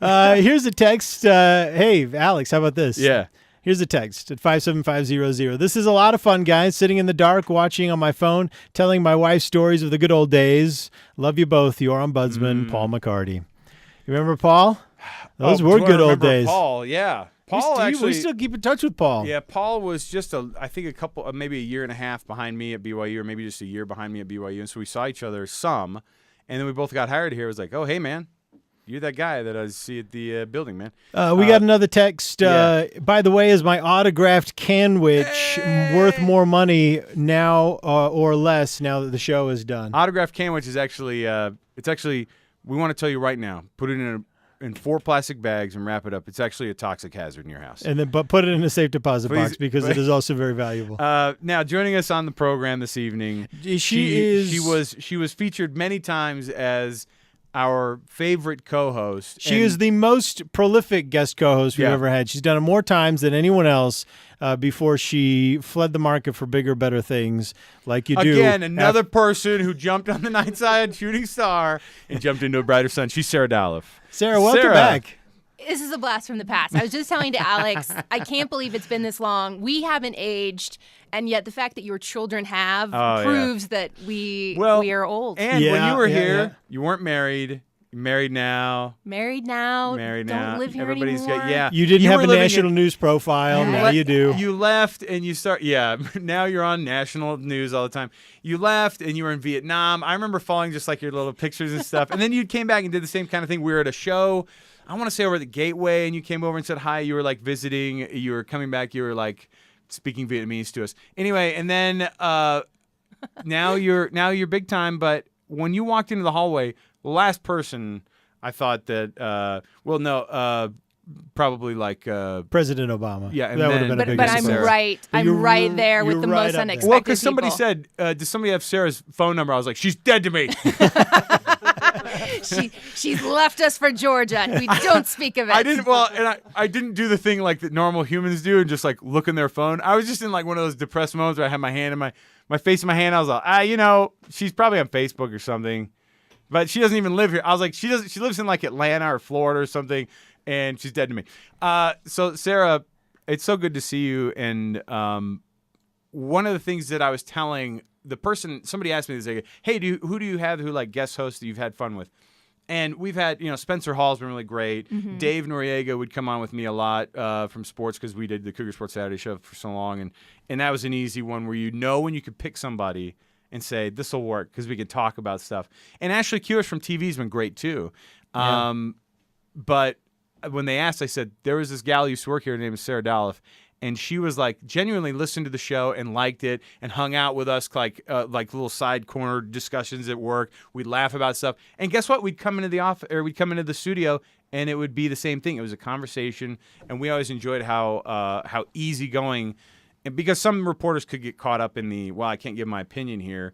Here's a text. Hey, Alex, how about this? Yeah. Here's a text at 57500. This is a lot of fun, guys. Sitting in the dark, watching on my phone, telling my wife stories of the good old days. Love you both. Your ombudsman, Paul McCarty. You remember Paul? Those were good old days. Paul, yeah. Paul we still keep in touch with Paul. Yeah, Paul was just I think maybe a year and a half behind me at BYU, or maybe just a year behind me at BYU, and so we saw each other some, and then we both got hired here. It was like, oh, hey, man. You're that guy that I see at the building, man. We got another text. By the way, is my autographed Canwich worth more money now or less now that the show is done? Autographed Canwich is actually, we want to tell you right now, put it in 4 plastic bags and wrap it up. It's actually a toxic hazard in your house. But put it in a safe deposit box because it is also very valuable. Now, joining us on the program this evening, she was featured many times as our favorite co-host. She is the most prolific guest co-host we've ever had. She's done it more times than anyone else before she fled the market for bigger, better things like you do. Again, another person who jumped on the Nightside shooting star and jumped into a brighter sun. She's Sarah Dallof. Sarah, welcome back. This is a blast from the past. I was just telling to Alex, I can't believe it's been this long. We haven't aged, and yet the fact that your children have proves that we are old. And when you were here, you weren't married. You're married now. Married now. Don't live here Everybody's anymore. You didn't have a national news profile. Now you do. You left and you now you're on national news all the time. You left and you were in Vietnam. I remember following just like your little pictures and stuff. And then you came back and did the same kind of thing. We were at a show. I want to say over at the Gateway, and you came over and said hi. You were like visiting. You were coming back. You were like speaking Vietnamese to us. Anyway, and then now you're big time. But when you walked into the hallway, the last person I thought that probably like President Obama. Yeah, and that would then, have been a big but I'm Sarah. right. I'm right there with the most unexpected Well, because somebody people. said, does somebody have Sarah's phone number? I was like, she's dead to me. She's left us for Georgia, and we don't speak of it. I didn't do the thing like that normal humans do and just like look in their phone. I was just in like one of those depressed moments where I had my hand in my face in my hand. I was like, she's probably on Facebook or something, but she doesn't even live here. I was like, she lives in like Atlanta or Florida or something, and she's dead to me. So Sarah, it's so good to see you. And one of the things that I was telling somebody asked me this, like, hey, who do you have who like guest hosts that you've had fun with? And we've had, Spencer Hall's been really great. Mm-hmm. Dave Noriega would come on with me a lot from sports because we did the Cougar Sports Saturday show for so long. And that was an easy one where when you could pick somebody and say, this will work because we could talk about stuff. And Ashley Kewis from TV has been great too. But when they asked, I said, there was this gal who used to work here, her name is Sarah Dallof. And she was like genuinely listened to the show and liked it and hung out with us like little side corner discussions at work. We'd laugh about stuff. And guess what? We'd come into the office or we'd come into the studio and it would be the same thing. It was a conversation, and we always enjoyed how easygoing. And because some reporters could get caught up in I can't give my opinion here,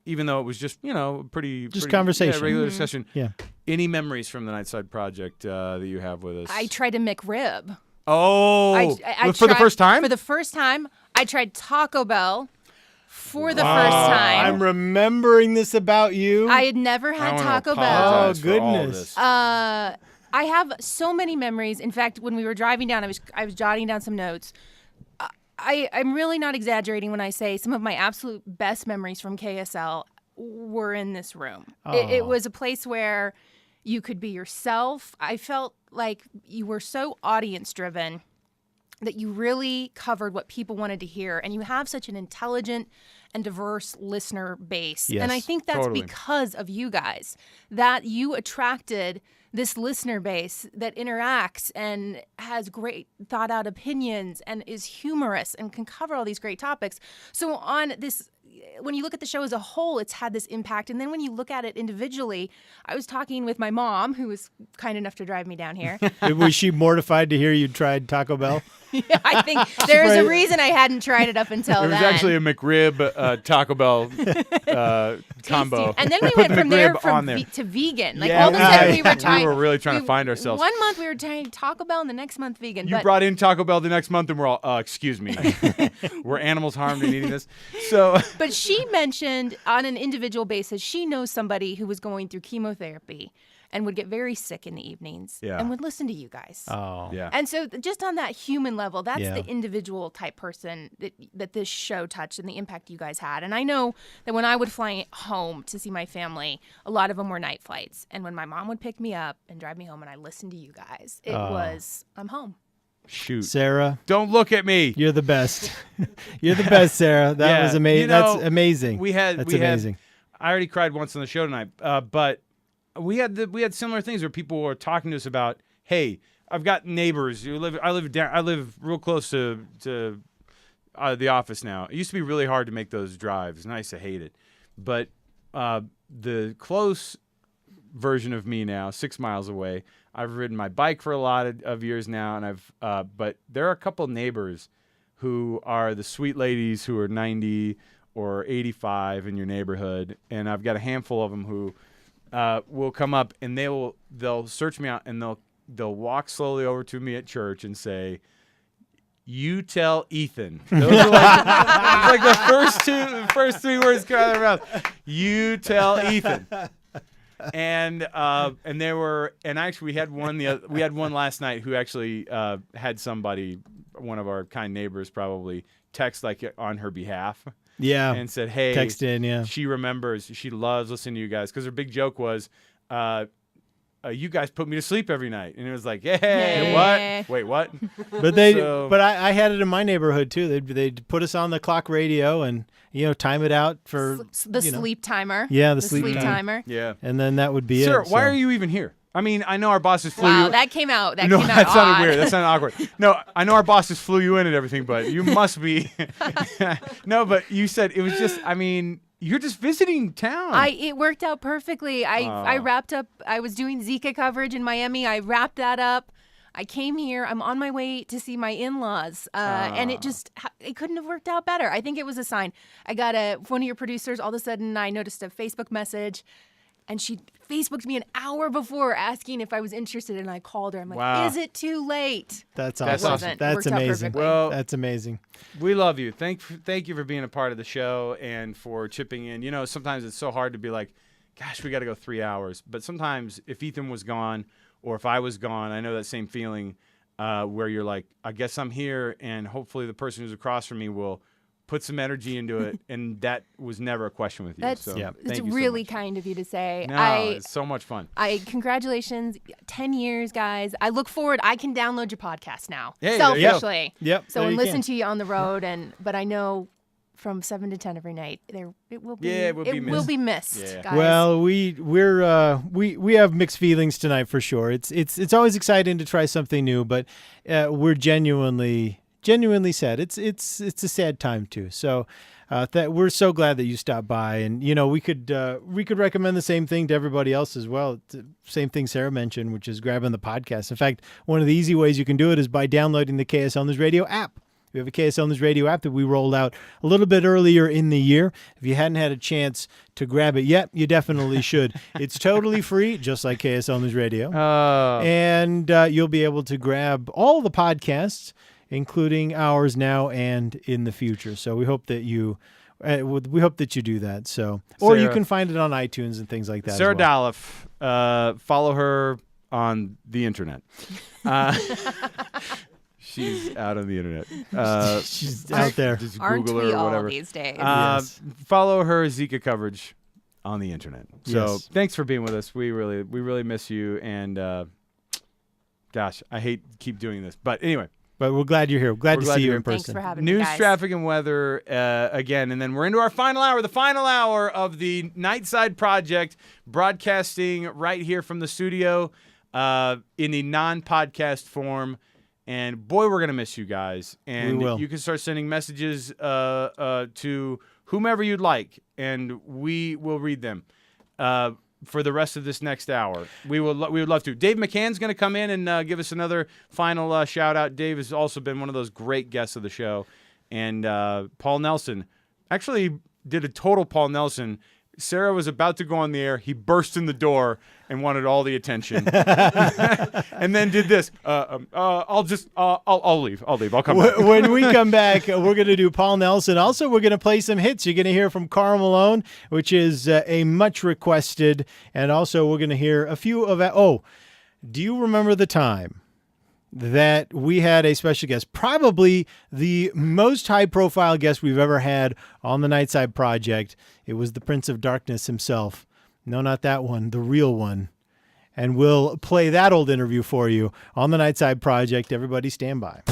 even though it was just pretty conversation, regular discussion. Yeah. Any memories from the Nightside Project that you have with us? I tried a McRib. Oh, I for the first time? For the first time, I tried Taco Bell for the first time. I'm remembering this about you. I had never had Taco Bell. Oh, goodness. I have so many memories. In fact, when we were driving down, I was jotting down some notes. I'm really not exaggerating when I say some of my absolute best memories from KSL were in this room. It was a place where you could be yourself. I felt like you were so audience-driven that you really covered what people wanted to hear. And you have such an intelligent and diverse listener base. Yes, and I think that's because of you guys, that you attracted this listener base that interacts and has great thought-out opinions and is humorous and can cover all these great topics. So on this, when you look at the show as a whole, it's had this impact. And then when you look at it individually, I was talking with my mom, who was kind enough to drive me down here. Was she mortified to hear you tried Taco Bell? Yeah, I think there's a reason I hadn't tried it up until then. It was actually a McRib Taco Bell combo. And then we went from there to vegan. Like all of a sudden we were really trying to find ourselves. 1 month we were trying Taco Bell, and the next month vegan. You brought in Taco Bell the next month, and we're all, excuse me, were animals harmed in eating this? So, but she mentioned on an individual basis, she knows somebody who was going through chemotherapy. and would get very sick in the evenings Yeah. and would listen to you guys. Oh. Yeah. And so just on that human level, that's Yeah. the individual type person that this show touched and the impact you guys had. And I know that when I would fly home to see my family, a lot of them were night flights. And when my mom would pick me up and drive me home and I listened to you guys, it was, I'm home. Shoot. Sarah, Don't look at me. you're the best. You're the best, Sarah. That Yeah, was amazing. you know, That's amazing. That's amazing. I already cried once on the show tonight, but we had similar things where people were talking to us about, hey, I've got neighbors. I live real close to the office now. It used to be really hard to make those drives, and I used to hate it. But the close version of me now, 6 miles away, I've ridden my bike for a lot of years now, and but there are a couple neighbors who are the sweet ladies who are 90 or 85 in your neighborhood, and I've got a handful of them who will come up and they'll search me out and they'll walk slowly over to me at church and say, "You tell Ethan." Those are like the first three words come out of their mouth. You tell Ethan. And actually we had one last night who actually had somebody, one of our kind neighbors probably, text like on her behalf. Yeah. And said, hey, Text in, yeah. She remembers, she loves listening to you guys, because her big joke was, you guys put me to sleep every night. And it was like, hey, what? Wait, what? But I had it in my neighborhood too. They'd put us on the clock radio and time it out for the sleep timer. Yeah, the sleep timer. Yeah. And then that would be Sir, it. why are you even here? I mean, I know our bosses flew Wow, you. that came out. That no, came out that sounded odd. weird. That sounded awkward. No, I know our bosses flew you in and everything, but you must be. No, but you said it was just. I mean, you're just visiting town. It worked out perfectly. I wrapped up. I was doing Zika coverage in Miami. I wrapped that up. I came here. I'm on my way to see my in-laws, and it couldn't have worked out better. I think it was a sign. I got one of your producers. All of a sudden, I noticed a Facebook message. And she Facebooked me an hour before asking if I was interested, and I called her. I'm like, wow. Is it too late? That's That's awesome. awesome. That's Worked out amazing. perfectly. Well, that's amazing. We love you. Thank you for being a part of the show and for chipping in. You know, sometimes it's so hard to be like, gosh, we got to go 3 hours. But sometimes if Ethan was gone or if I was gone, I know that same feeling where you're like, I guess I'm here, and hopefully the person who's across from me will put some energy into it, and that was never a question with you. That's so yeah. it's thank you really so much. kind of you to say. No, it's so much fun. Congratulations, 10 years, guys. I look forward. I can download your podcast now, Hey, there you go. selfishly. Yep. So there and you listen can. to you on the road, but I know from 7 to 10 every night, it will be. Yeah, it will be missed. will be missed, Yeah. guys. Well, we have mixed feelings tonight for sure. It's always exciting to try something new, but we're genuinely sad. It's a sad time too. So that we're so glad that you stopped by, and we could recommend the same thing to everybody else as well. It's the same thing Sarah mentioned, which is grabbing the podcast. In fact, one of the easy ways you can do it is by downloading the KSL News Radio app. We have a KSL News Radio app that we rolled out a little bit earlier in the year. If you hadn't had a chance to grab it yet, you definitely should. It's totally free, just like KSL News Radio. And you'll be able to grab all the podcasts, including ours now and in the future. So we hope that you do that. So, or you Sarah. can find it on iTunes and things like that. Sarah as well. Dallof, follow her on the internet. She's out on the internet. She's out there. Just Aren't Google her we or all whatever. these days? Yes. Follow her Zika coverage on the internet. So Yes. thanks for being with us. We really miss you. And gosh, I hate to keep doing this, but anyway. But we're glad you're here. Glad We're to glad see you're you here. in person. Thanks for having me, News, guys. traffic, and weather again. And then we're into our final hour, the final hour of the Nightside Project, broadcasting right here from the studio in the non-podcast form. And boy, we're going to miss you guys. And We will. you can start sending messages to whomever you'd like, and we will read them for the rest of this next hour. We would love to. Dave McCann's going to come in and give us another final shout out. Dave has also been one of those great guests of the show. And Paul Nelson actually did a total Paul Nelson Sarah was about to go on the air. He burst in the door and wanted all the attention, and then did this. I'll leave. I'll come back. When we come back, we're going to do Paul Nelson. Also, we're going to play some hits. You're going to hear from Karl Malone, which is a much requested, and also we're going to hear a few of. Do you remember the time that we had a special guest, probably the most high-profile guest we've ever had on the Nightside Project? It was the Prince of Darkness himself. No, not that one, the real one. And we'll play that old interview for you on the Nightside Project. Everybody stand by.